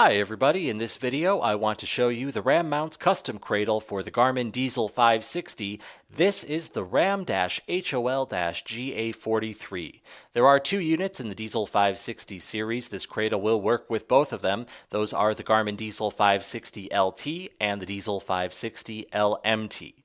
Hi everybody, in this video I want to show you the RAM mounts custom cradle for the Garmin dezl 560. This is the RAM-HOL-GA43. There are two units in the dezl 560 series. This cradle will work with both of them. Those are the Garmin dezl 560 LT and the dezl 560 LMT.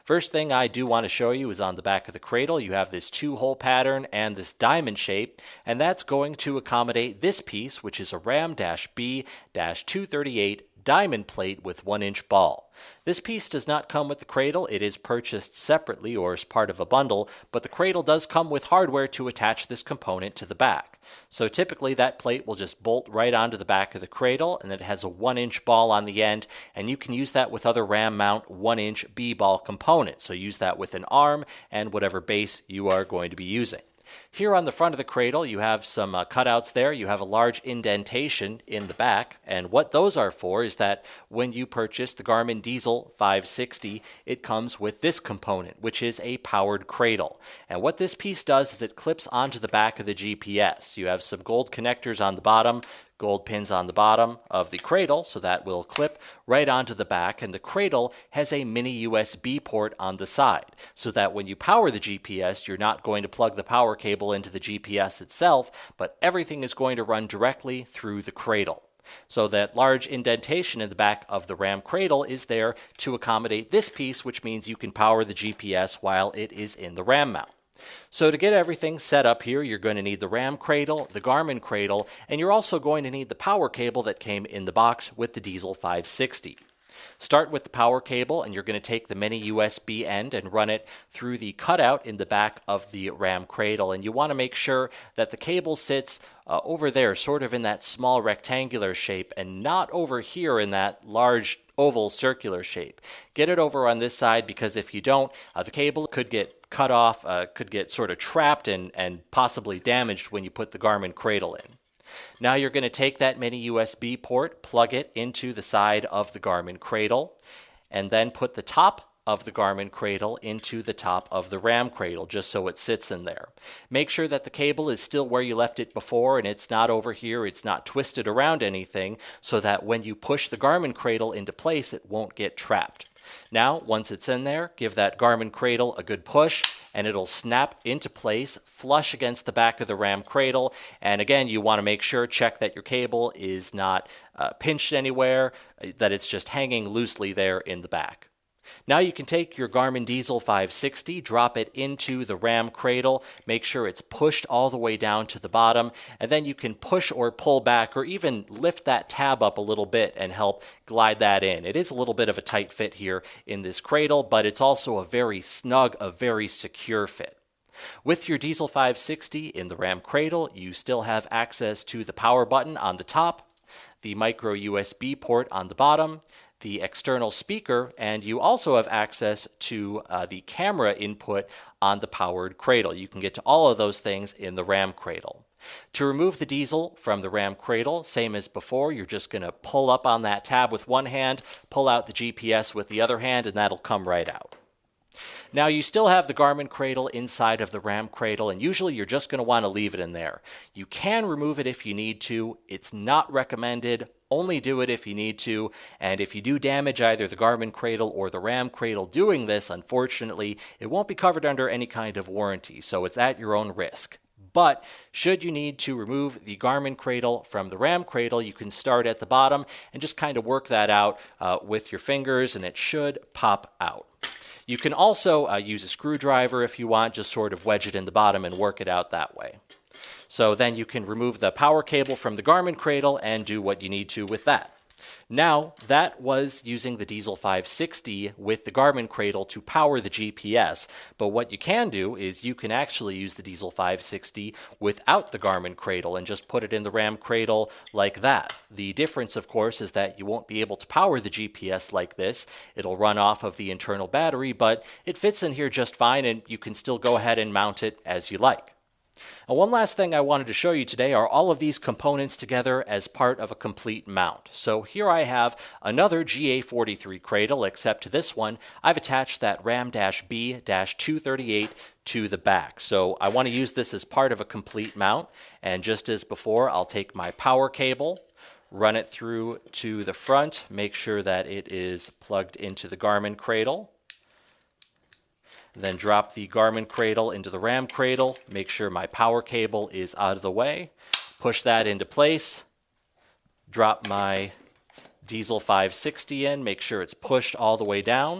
First thing I do want to show you is on the back of the cradle you have this two-hole pattern and this diamond shape, and that's going to accommodate this piece, which is a RAM-B-238 diamond plate with 1-inch ball. This piece does not come with the cradle. It is purchased separately or as part of a bundle, but the cradle does come with hardware to attach this component to the back. So typically that plate will just bolt right onto the back of the cradle, and it has a 1-inch ball on the end, and you can use that with other RAM mount 1-inch B-ball components. So use that with an arm and whatever base you are going to be using. Here on the front of the cradle you have some cutouts there. You have a large indentation in the back, and what those are for is that when you purchase the Garmin dezl 560 it comes with this component, which is a powered cradle. And what this piece does is it clips onto the back of the GPS. You have some gold connectors on the bottom, gold pins on the bottom of the cradle, so that will clip right onto the back, and the cradle has a mini USB port on the side, so that when you power the GPS, you're not going to plug the power cable into the GPS itself, but everything is going to run directly through the cradle. So that large indentation in the back of the RAM cradle is there to accommodate this piece, which means you can power the GPS while it is in the RAM mount. So to get everything set up here, you're going to need the RAM cradle, the Garmin cradle, and you're also going to need the power cable that came in the box with the dezl 560. Start with the power cable, and you're going to take the mini USB end and run it through the cutout in the back of the RAM cradle. And you want to make sure that the cable sits over there, sort of in that small rectangular shape, and not over here in that large oval circular shape. Get it over on this side, because if you don't, the cable could get cut off, could get sort of trapped and possibly damaged when you put the Garmin cradle in. Now you're going to take that mini USB port, plug it into the side of the Garmin cradle, and then put the top of the Garmin cradle into the top of the RAM cradle, just so it sits in there. Make sure that the cable is still where you left it before, and it's not over here, it's not twisted around anything, so that when you push the Garmin cradle into place, it won't get trapped. Now, once it's in there, give that Garmin cradle a good push, and it'll snap into place flush against the back of the RAM cradle. And again, you want to make sure, check that your cable is not pinched anywhere, that it's just hanging loosely there in the back. Now you can take your Garmin dezl 560, drop it into the RAM cradle, make sure it's pushed all the way down to the bottom, and then you can push or pull back or even lift that tab up a little bit and help glide that in. It is a little bit of a tight fit here in this cradle, but it's also a very snug, a very secure fit. With your dezl 560 in the RAM cradle, you still have access to the power button on the top, the micro USB port on the bottom, the external speaker, and you also have access to the camera input on the powered cradle. You can get to all of those things in the RAM cradle. To remove the dezl from the RAM cradle, same as before, you're just going to pull up on that tab with one hand, pull out the GPS with the other hand, and that'll come right out. Now you still have the Garmin cradle inside of the RAM cradle, and usually you're just going to want to leave it in there. You can remove it if you need to. It's not recommended. Only do it if you need to, and if you do damage either the Garmin cradle or the RAM cradle doing this, unfortunately, it won't be covered under any kind of warranty, so it's at your own risk. But should you need to remove the Garmin cradle from the RAM cradle, you can start at the bottom and just kind of work that out with your fingers, and it should pop out. You can also use a screwdriver if you want, just sort of wedge it in the bottom and work it out that way. So then you can remove the power cable from the Garmin cradle and do what you need to with that. Now, that was using the dezl 560 with the Garmin cradle to power the GPS, but what you can do is you can actually use the dezl 560 without the Garmin cradle and just put it in the RAM cradle like that. The difference, of course, is that you won't be able to power the GPS like this. It'll run off of the internal battery, but it fits in here just fine, and you can still go ahead and mount it as you like. Now, one last thing I wanted to show you today are all of these components together as part of a complete mount. So here I have another GA43 cradle, except to this one, I've attached that RAM-B-238 to the back. So I want to use this as part of a complete mount, and just as before, I'll take my power cable, run it through to the front, make sure that it is plugged into the Garmin Cradle. Then drop the Garmin Cradle into the RAM Cradle, make sure my power cable is out of the way, push that into place, drop my Dezl 560 in, make sure it's pushed all the way down.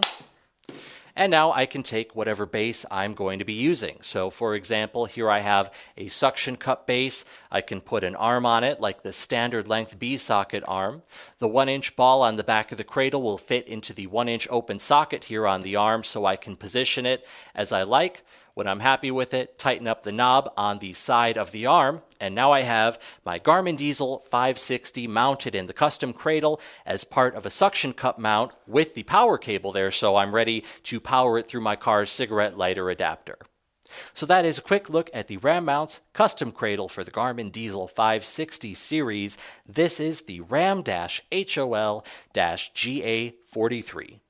And now I can take whatever base I'm going to be using. So for example, here I have a suction cup base. I can put an arm on it like the standard length B-socket arm. The 1-inch ball on the back of the cradle will fit into the 1-inch open socket here on the arm, so I can position it as I like. When I'm happy with it, tighten up the knob on the side of the arm, and now I have my Garmin dezl 560 mounted in the custom cradle as part of a suction cup mount with the power cable there, so I'm ready to power it through my car's cigarette lighter adapter. So that is a quick look at the RAM mounts custom cradle for the Garmin dezl 560 series. This is the RAM-HOL-GA43.